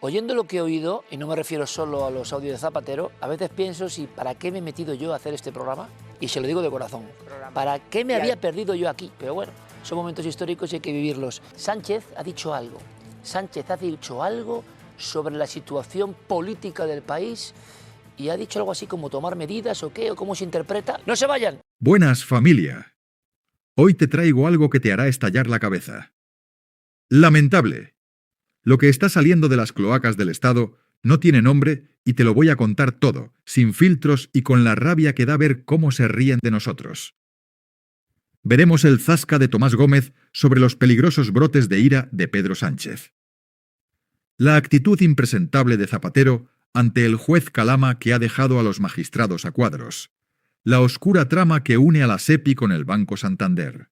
Oyendo lo que he oído, y no me refiero solo a los audios de Zapatero, a veces pienso si para qué me he metido yo a hacer este programa, y se lo digo de corazón, ¿para qué me había perdido yo aquí? Pero bueno, son momentos históricos y hay que vivirlos. Sánchez ha dicho algo sobre la situación política del país y ha dicho algo así como tomar medidas o qué, o cómo se interpreta. ¡No se vayan! Buenas, familia. Hoy te traigo algo que te hará estallar la cabeza. Lamentable. Lo que está saliendo de las cloacas del Estado no tiene nombre y te lo voy a contar todo, sin filtros y con la rabia que da ver cómo se ríen de nosotros. Veremos el zasca de Tomás Gómez sobre los peligrosos brotes de ira de Pedro Sánchez. La actitud impresentable de Zapatero ante el juez Calama que ha dejado a los magistrados a cuadros. La oscura trama que une a la SEPI con el Banco Santander.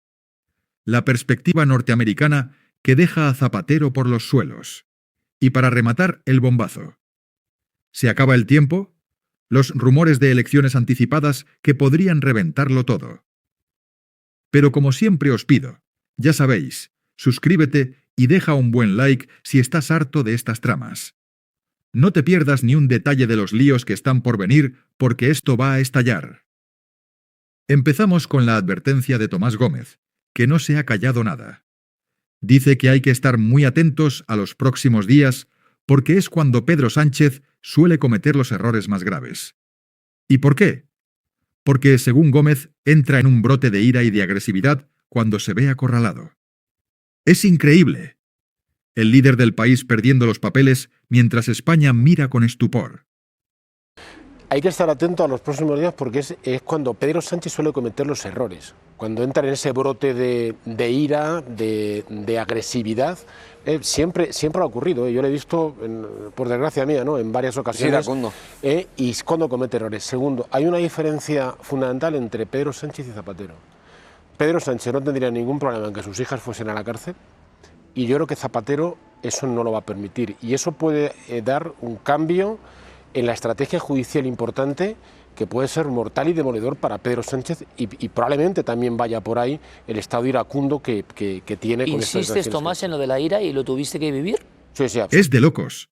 La perspectiva norteamericana que deja a Zapatero por los suelos. Y para rematar, el bombazo. ¿Se acaba el tiempo? Los rumores de elecciones anticipadas que podrían reventarlo todo. Pero como siempre os pido, ya sabéis, suscríbete y deja un buen like si estás harto de estas tramas. No te pierdas ni un detalle de los líos que están por venir, porque esto va a estallar. Empezamos con la advertencia de Tomás Gómez, que no se ha callado nada. Dice que hay que estar muy atentos a los próximos días, porque es cuando Pedro Sánchez suele cometer los errores más graves. ¿Y por qué? Porque, según Gómez, entra en un brote de ira y de agresividad cuando se ve acorralado. ¡Es increíble! El líder del país perdiendo los papeles mientras España mira con estupor. Hay que estar atento a los próximos días porque es cuando Pedro Sánchez suele cometer los errores. Cuando entra en ese brote de ira, de agresividad, siempre ha ocurrido. Yo lo he visto, por desgracia mía, ¿no?, en varias ocasiones. Sí, y es cuando comete errores. Segundo, hay una diferencia fundamental entre Pedro Sánchez y Zapatero. Pedro Sánchez no tendría ningún problema en que sus hijas fuesen a la cárcel, y yo creo que Zapatero eso no lo va a permitir. Y eso puede dar un cambio en la estrategia judicial importante que puede ser mortal y demoledor para Pedro Sánchez y probablemente también vaya por ahí el estado iracundo que tiene con estas ¿Insistes, Tomás, en lo de la ira y lo tuviste que vivir? Sí, es de locos.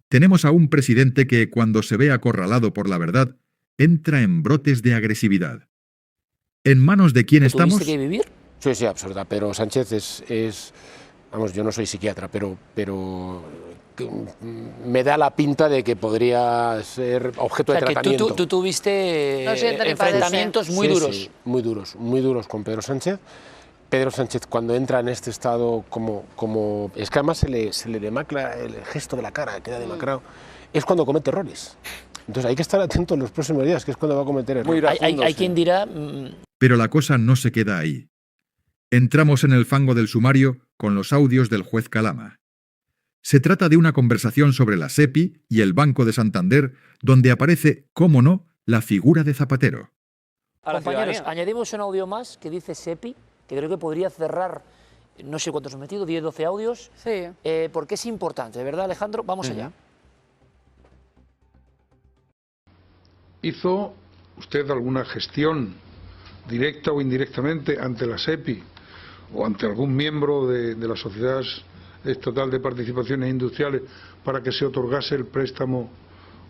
Tenemos a un presidente que, cuando se ve acorralado por la verdad, entra en brotes de agresividad. ¿En manos de quién estamos? ¿Tuviste que vivir? Sí, absoluta. Pedro Sánchez es vamos, yo no soy psiquiatra, pero me da la pinta de que podría ser objeto de tratamiento. Tú tuviste enfrentamientos muy duros. Sí, muy duros con Pedro Sánchez. Pedro Sánchez, cuando entra en este estado como es que además se le demacra el gesto de la cara, queda demacrado, es cuando comete errores. Entonces hay que estar atento en los próximos días, que es cuando va a cometer errores. Hay quien dirá... Pero la cosa no se queda ahí. Entramos en el fango del sumario con los audios del juez Calama. Se trata de una conversación sobre la SEPI y el Banco de Santander, donde aparece, cómo no, la figura de Zapatero. Compañeros, añadimos un audio más que dice SEPI, que creo que podría cerrar, no sé cuántos he metido, 10, 12 audios, sí. Porque es importante, ¿verdad, Alejandro? Vamos allá. ¿Hizo usted alguna gestión directa o indirectamente ante la SEPI o ante algún miembro de la Sociedad Estatal de Participaciones Industriales para que se otorgase el préstamo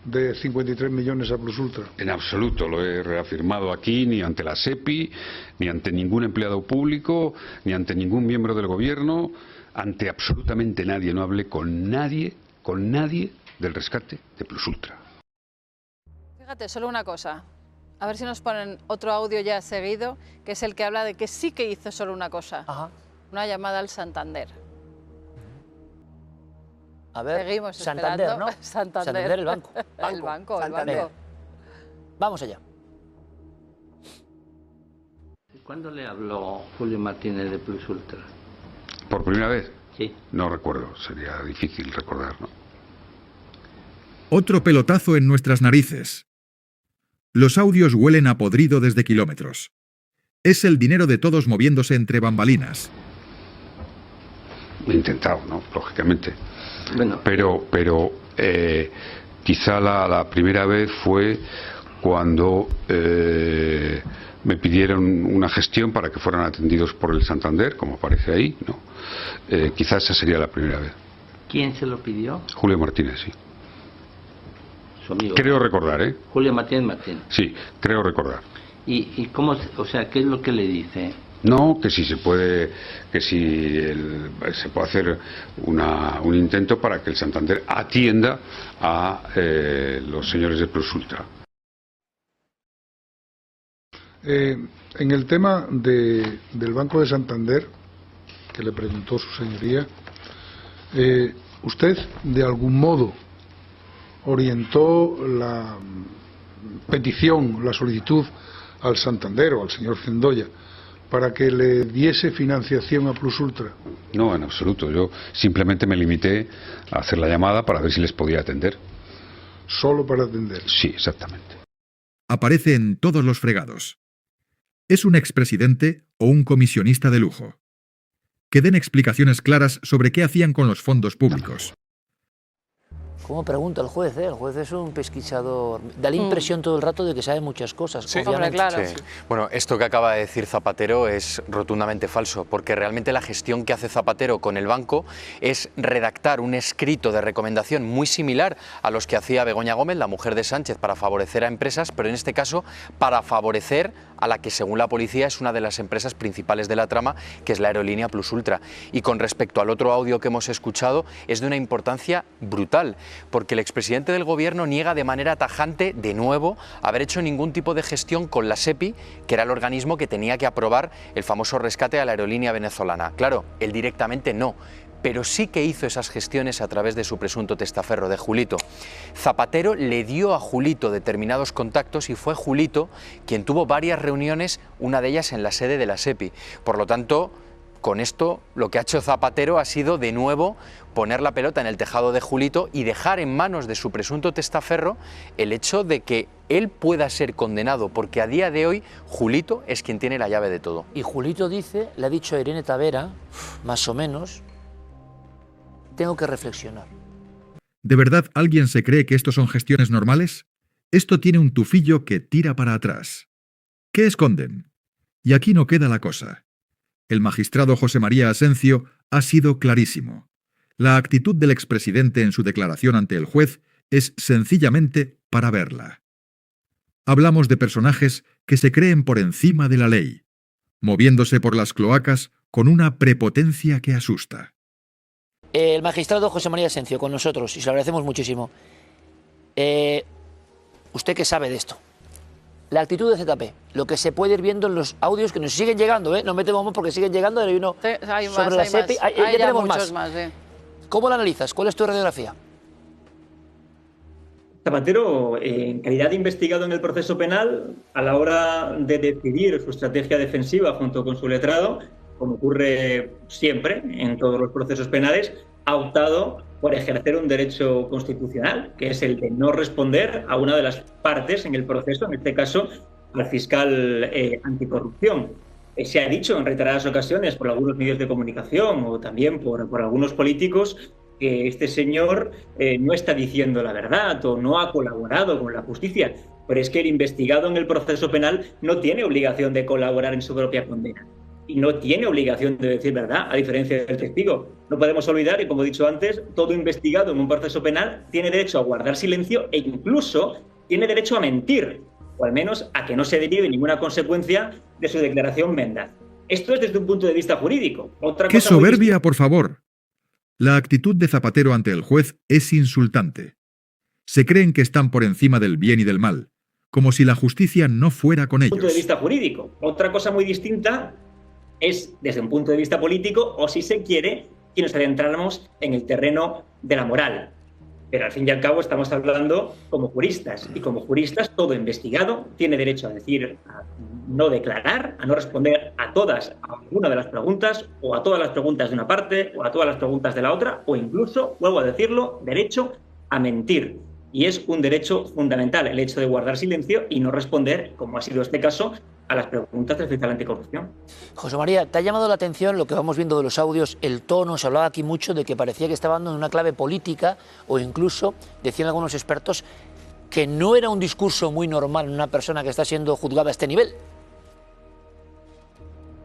de 53 millones a Plusultra? En absoluto, lo he reafirmado aquí, ni ante la SEPI, ni ante ningún empleado público, ni ante ningún miembro del gobierno, ante absolutamente nadie. No hablé con nadie del rescate de Plusultra. Fíjate, solo una cosa. A ver si nos ponen otro audio ya seguido, que es el que habla de que sí que hizo solo una cosa. Ajá. Una llamada al Santander. A ver, seguimos Santander, esperando. ¿no? Santander, el banco. El banco. Vamos allá. ¿Cuándo le habló Julio Martínez de Plusultra? ¿Por primera vez? Sí. No recuerdo, sería difícil recordar, ¿no? Otro pelotazo en nuestras narices. Los audios huelen a podrido desde kilómetros. Es el dinero de todos moviéndose entre bambalinas. He intentado, ¿no? Lógicamente. Bueno. Pero quizá la primera vez fue cuando me pidieron una gestión para que fueran atendidos por el Santander, como aparece ahí, ¿no? Quizás esa sería la primera vez. ¿Quién se lo pidió? Julio Martínez, sí. Su amigo. Creo recordar, ¿eh? Julio Martínez. Sí, creo recordar. ¿Y cómo, o sea, qué es lo que le dice? No, que si se puede, se puede hacer un intento para que el Santander atienda a los señores de Plus Ultra. En el tema del Banco de Santander, que le preguntó su señoría, ¿usted de algún modo orientó la petición, la solicitud al Santander o al señor Cendoya para que le diese financiación a Plus Ultra? No, en absoluto. Yo simplemente me limité a hacer la llamada para ver si les podía atender. ¿Solo para atender? Sí, exactamente. Aparece en todos los fregados. ¿Es un expresidente o un comisionista de lujo? Que den explicaciones claras sobre qué hacían con los fondos públicos. ¿Cómo pregunta el juez? El juez es un pesquisador. Da la impresión todo el rato de que sabe muchas cosas. Sí, obviamente. claro. Sí. Bueno, esto que acaba de decir Zapatero es rotundamente falso, porque realmente la gestión que hace Zapatero con el banco es redactar un escrito de recomendación muy similar a los que hacía Begoña Gómez, la mujer de Sánchez, para favorecer a empresas, pero en este caso para favorecer a la que según la policía es una de las empresas principales de la trama, que es la aerolínea Plus Ultra. Y con respecto al otro audio que hemos escuchado, es de una importancia brutal, porque el expresidente del gobierno niega de manera tajante, de nuevo, haber hecho ningún tipo de gestión con la SEPI, que era el organismo que tenía que aprobar el famoso rescate a la aerolínea venezolana. Claro, él directamente no, pero sí que hizo esas gestiones a través de su presunto testaferro, de Julito. Zapatero le dio a Julito determinados contactos y fue Julito quien tuvo varias reuniones, una de ellas en la sede de la SEPI. Por lo tanto, con esto lo que ha hecho Zapatero ha sido de nuevo poner la pelota en el tejado de Julito y dejar en manos de su presunto testaferro el hecho de que él pueda ser condenado, porque a día de hoy Julito es quien tiene la llave de todo. Y Julito dice, le ha dicho a Irene Tavera, más o menos, tengo que reflexionar. ¿De verdad alguien se cree que esto son gestiones normales? Esto tiene un tufillo que tira para atrás. ¿Qué esconden? Y aquí no queda la cosa. El magistrado José María Asencio ha sido clarísimo. La actitud del expresidente en su declaración ante el juez es sencillamente para verla. Hablamos de personajes que se creen por encima de la ley, moviéndose por las cloacas con una prepotencia que asusta. El magistrado José María Asencio con nosotros, y se lo agradecemos muchísimo. ¿Usted qué sabe de esto? La actitud de ZP, lo que se puede ir viendo en los audios que nos siguen llegando, no metemos porque siguen llegando, hay uno hay sobre más, la hay SEPI, más. ya tenemos muchos más. más. ¿Cómo la analizas? ¿Cuál es tu radiografía? Zapatero, en calidad de investigado en el proceso penal, a la hora de decidir su estrategia defensiva junto con su letrado, como ocurre siempre en todos los procesos penales, ha optado por ejercer un derecho constitucional, que es el de no responder a una de las partes en el proceso, en este caso al fiscal anticorrupción. Se ha dicho en reiteradas ocasiones por algunos medios de comunicación o también por algunos políticos que este señor no está diciendo la verdad o no ha colaborado con la justicia, pero es que el investigado en el proceso penal no tiene obligación de colaborar en su propia condena y no tiene obligación de decir verdad, a diferencia del testigo. No podemos olvidar, y como he dicho antes, todo investigado en un proceso penal tiene derecho a guardar silencio e incluso tiene derecho a mentir, o al menos a que no se derive ninguna consecuencia de su declaración mendaz. Esto es desde un punto de vista jurídico. ¡Qué soberbia, por favor! La actitud de Zapatero ante el juez es insultante. Se creen que están por encima del bien y del mal, como si la justicia no fuera con ellos. Punto de vista jurídico. Otra cosa muy distinta es desde un punto de vista político, o si se quiere, que nos adentráramos en el terreno de la moral. Pero al fin y al cabo estamos hablando como juristas, y como juristas todo investigado tiene derecho a decir, a no declarar, a no responder a todas, a alguna de las preguntas, o a todas las preguntas de una parte, o a todas las preguntas de la otra, o incluso, vuelvo a decirlo, derecho a mentir. Y es un derecho fundamental el hecho de guardar silencio y no responder, como ha sido este caso, a las preguntas del fiscal anticorrupción. José María, ¿te ha llamado la atención lo que vamos viendo de los audios, el tono? Se hablaba aquí mucho de que parecía que estaba dando en una clave política, o incluso, decían algunos expertos, que no era un discurso muy normal en una persona que está siendo juzgada a este nivel.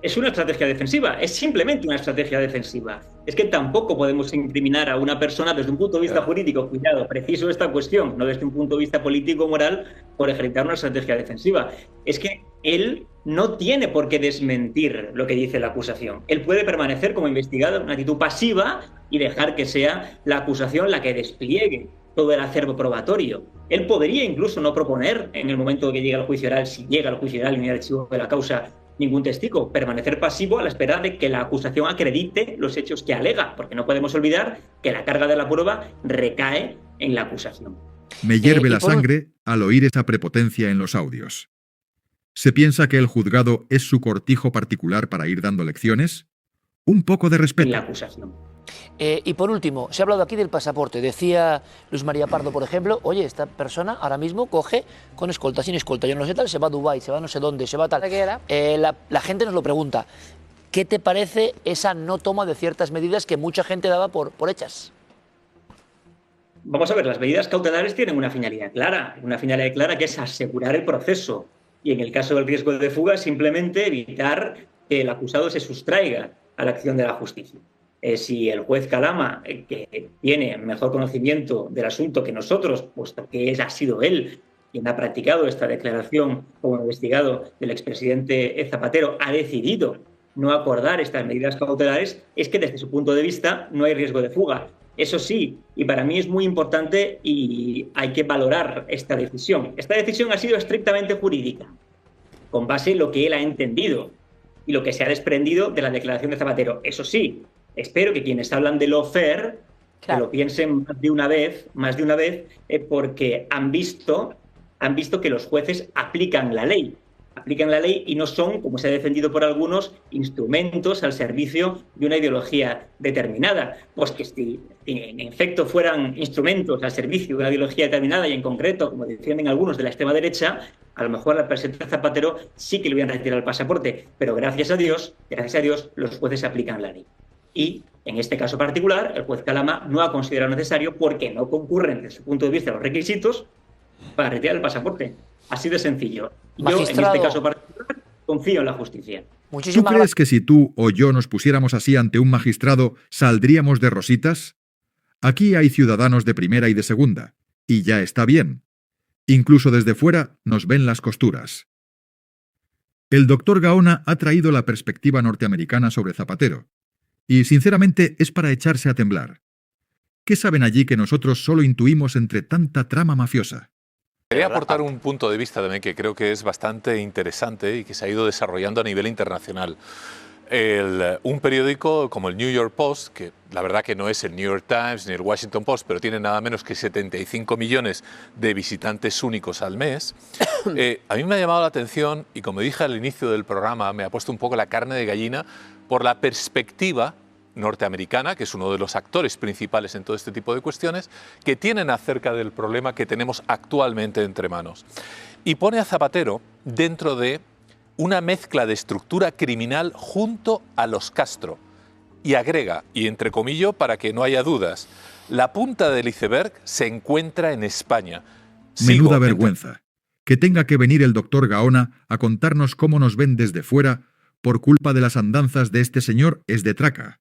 Es una estrategia defensiva, es simplemente una estrategia defensiva. Es que tampoco podemos incriminar a una persona desde un punto de vista jurídico, cuidado, preciso esta cuestión, no desde un punto de vista político o moral, por ejecutar una estrategia defensiva. Es que él no tiene por qué desmentir lo que dice la acusación. Él puede permanecer como investigado en una actitud pasiva y dejar que sea la acusación la que despliegue todo el acervo probatorio. Él podría incluso no proponer en el momento que llegue al juicio oral, si llega al juicio oral y no hay archivo de la causa, ningún testigo, permanecer pasivo a la espera de que la acusación acredite los hechos que alega, porque no podemos olvidar que la carga de la prueba recae en la acusación. Me hierve la sangre al oír esa prepotencia en los audios. ¿Se piensa que el juzgado es su cortijo particular para ir dando lecciones? Un poco de respeto. En la acusación. Y por último, se ha hablado aquí del pasaporte. Decía Luis María Pardo, por ejemplo, oye, esta persona ahora mismo coge con escolta, sin escolta, yo no sé tal, se va a Dubái, se va no sé dónde, se va tal. La gente nos lo pregunta. ¿Qué te parece esa no toma de ciertas medidas que mucha gente daba por hechas? Vamos a ver, las medidas cautelares tienen una finalidad clara que es asegurar el proceso. Y en el caso del riesgo de fuga, simplemente evitar que el acusado se sustraiga a la acción de la justicia. Si el juez Calama, que tiene mejor conocimiento del asunto que nosotros, puesto que ha sido él quien ha practicado esta declaración como investigado del expresidente Zapatero, ha decidido no acordar estas medidas cautelares, es que desde su punto de vista no hay riesgo de fuga. Eso sí, y para mí es muy importante y hay que valorar esta decisión. Esta decisión ha sido estrictamente jurídica, con base en lo que él ha entendido y lo que se ha desprendido de la declaración de Zapatero. Eso sí, espero que quienes hablan de lawfare que lo piensen más de una vez, porque han visto que los jueces aplican la ley y no son, como se ha defendido por algunos, instrumentos al servicio de una ideología determinada. Pues que si en efecto fueran instrumentos al servicio de una ideología determinada y en concreto, como defienden algunos de la extrema derecha, a lo mejor al presidente Zapatero sí que le hubieran retirado el pasaporte, pero gracias a Dios, los jueces aplican la ley. Y en este caso particular, el juez Calama no ha considerado necesario porque no concurren desde su punto de vista los requisitos para retirar el pasaporte. Así de sencillo. Yo, en este caso particular, confío en la justicia. ¿Tú crees que si tú o yo nos pusiéramos así ante un magistrado, saldríamos de rositas? Aquí hay ciudadanos de primera y de segunda, y ya está bien. Incluso desde fuera nos ven las costuras. El doctor Gaona ha traído la perspectiva norteamericana sobre Zapatero, y sinceramente es para echarse a temblar. ¿Qué saben allí que nosotros solo intuimos entre tanta trama mafiosa? Quería aportar un punto de vista también que creo que es bastante interesante y que se ha ido desarrollando a nivel internacional. Un periódico como el New York Post, que la verdad que no es el New York Times ni el Washington Post, pero tiene nada menos que 75 millones de visitantes únicos al mes, a mí me ha llamado la atención y, como dije al inicio del programa, me ha puesto un poco la carne de gallina por la perspectiva norteamericana, que es uno de los actores principales en todo este tipo de cuestiones, que tienen acerca del problema que tenemos actualmente entre manos. Y pone a Zapatero dentro de una mezcla de estructura criminal junto a los Castro. Y agrega, y entrecomillo para que no haya dudas, la punta del iceberg se encuentra en España. Menuda vergüenza. Que tenga que venir el doctor Gaona a contarnos cómo nos ven desde fuera por culpa de las andanzas de este señor es de traca.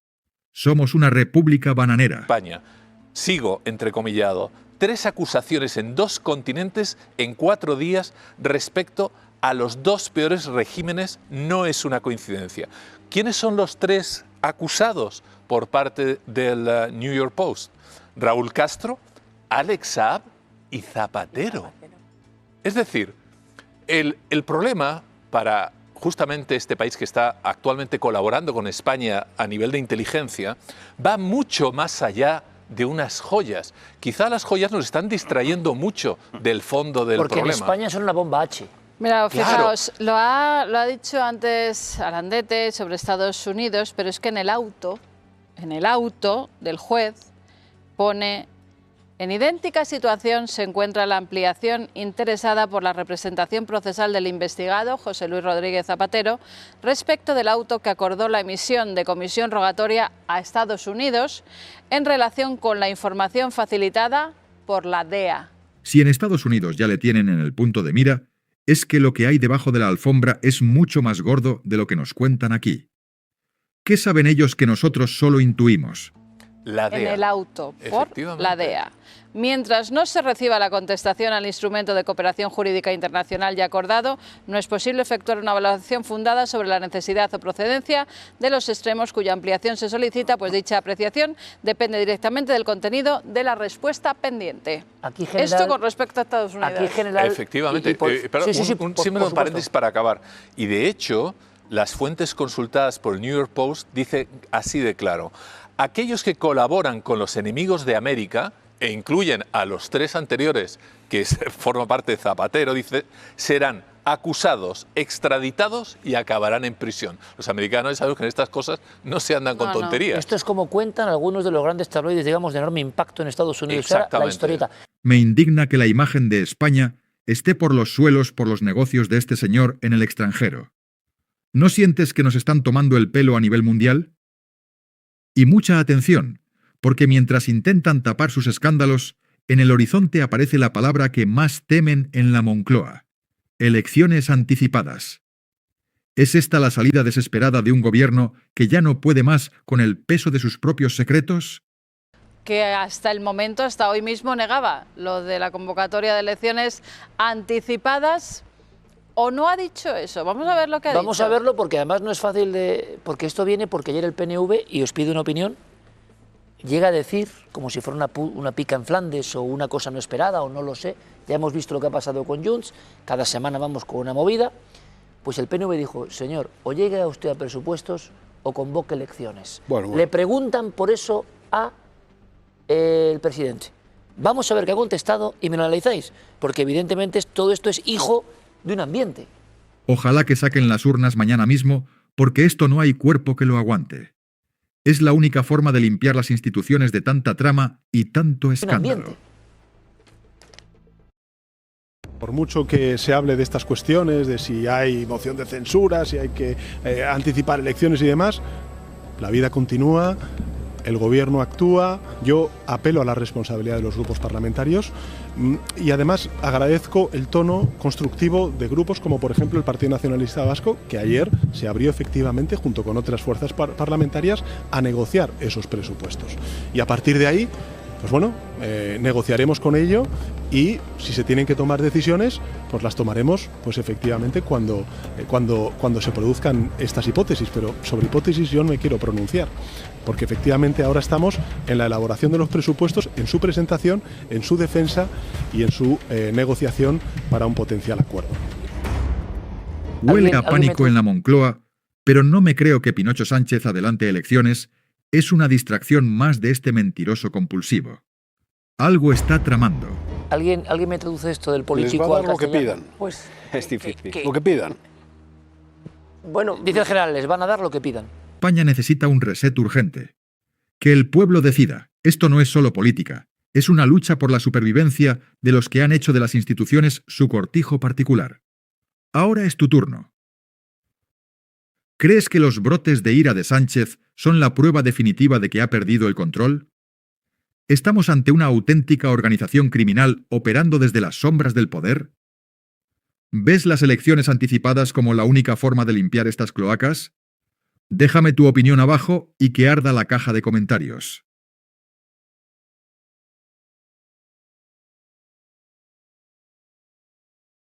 Somos una república bananera. España. Sigo entrecomillado. 3 acusaciones en 2 continentes en 4 días respecto a los 2 peores regímenes no es una coincidencia. ¿Quiénes son los 3 acusados por parte del New York Post? Raúl Castro, Alex Saab y Zapatero. Es decir, el problema para justamente este país que está actualmente colaborando con España a nivel de inteligencia va mucho más allá de unas joyas. Quizá las joyas nos están distrayendo mucho del fondo del problema. Porque en España son una bomba H. Mira, fijaos, lo ha dicho antes Arandete sobre Estados Unidos, pero es que en el auto del juez pone: en idéntica situación se encuentra la ampliación interesada por la representación procesal del investigado José Luis Rodríguez Zapatero respecto del auto que acordó la emisión de comisión rogatoria a Estados Unidos en relación con la información facilitada por la DEA. Si en Estados Unidos ya le tienen en el punto de mira, es que lo que hay debajo de la alfombra es mucho más gordo de lo que nos cuentan aquí. ¿Qué saben ellos que nosotros solo intuimos? La DEA. En el auto, por la DEA. Mientras no se reciba la contestación al instrumento de cooperación jurídica internacional ya acordado, no es posible efectuar una valoración fundada sobre la necesidad o procedencia de los extremos cuya ampliación se solicita, pues dicha apreciación depende directamente del contenido de la respuesta pendiente. Aquí general, esto con respecto a Estados Unidos. Aquí general, efectivamente. Un símbolo paréntesis para acabar. Y de hecho, las fuentes consultadas por el New York Post dicen así de claro: aquellos que colaboran con los enemigos de América, e incluyen a los 3 anteriores, que forman parte de Zapatero, dice, serán acusados, extraditados y acabarán en prisión. Los americanos sabemos que en estas cosas no se andan con tonterías. Esto es como cuentan algunos de los grandes tabloides, digamos, de enorme impacto en Estados Unidos. Exactamente. La historieta. Me indigna que la imagen de España esté por los suelos por los negocios de este señor en el extranjero. ¿No sientes que nos están tomando el pelo a nivel mundial? Y mucha atención, porque mientras intentan tapar sus escándalos, en el horizonte aparece la palabra que más temen en la Moncloa: elecciones anticipadas. ¿Es esta la salida desesperada de un gobierno que ya no puede más con el peso de sus propios secretos? Que hasta el momento, hasta hoy mismo, negaba lo de la convocatoria de elecciones anticipadas. ¿O no ha dicho eso? Vamos a ver lo que ha dicho. Vamos a verlo, porque además no es fácil porque esto viene porque ayer el PNV, y os pido una opinión, llega a decir, como si fuera una pica en Flandes o una cosa no esperada, o no lo sé, ya hemos visto lo que ha pasado con Junts, cada semana vamos con una movida, pues el PNV dijo: señor, o llegue usted a presupuestos o convoque elecciones. Bueno. Le preguntan por eso a el presidente. Vamos a ver qué ha contestado y me lo analizáis, porque evidentemente todo esto es hijo de un ambiente. Ojalá que saquen las urnas mañana mismo, porque esto no hay cuerpo que lo aguante. Es la única forma de limpiar las instituciones de tanta trama y tanto escándalo. Por mucho que se hable de estas cuestiones, de si hay moción de censura, si hay que anticipar elecciones y demás, la vida continúa, el gobierno actúa. Yo apelo a la responsabilidad de los grupos parlamentarios y además agradezco el tono constructivo de grupos como por ejemplo el Partido Nacionalista Vasco, que ayer se abrió efectivamente junto con otras fuerzas parlamentarias a negociar esos presupuestos. Y a partir de ahí, pues bueno, negociaremos con ello y si se tienen que tomar decisiones, pues las tomaremos pues efectivamente cuando se produzcan estas hipótesis, pero sobre hipótesis yo no me quiero pronunciar, porque efectivamente ahora estamos en la elaboración de los presupuestos, en su presentación, en su defensa y en su negociación para un potencial acuerdo. Huele a pánico en la Moncloa, pero no me creo que Pinocho Sánchez adelante elecciones. Es una distracción más de este mentiroso compulsivo. Algo está tramando. ¿Alguien me traduce esto del político les va a dar al lo que castellano? pidan. Pues es difícil. Lo que pidan. Bueno, dice el general, les van a dar lo que pidan. España necesita un reset urgente. Que el pueblo decida. Esto no es solo política. Es una lucha por la supervivencia de los que han hecho de las instituciones su cortijo particular. Ahora es tu turno. ¿Crees que los brotes de ira de Sánchez son la prueba definitiva de que ha perdido el control? ¿Estamos ante una auténtica organización criminal operando desde las sombras del poder? ¿Ves las elecciones anticipadas como la única forma de limpiar estas cloacas? Déjame tu opinión abajo y que arda la caja de comentarios.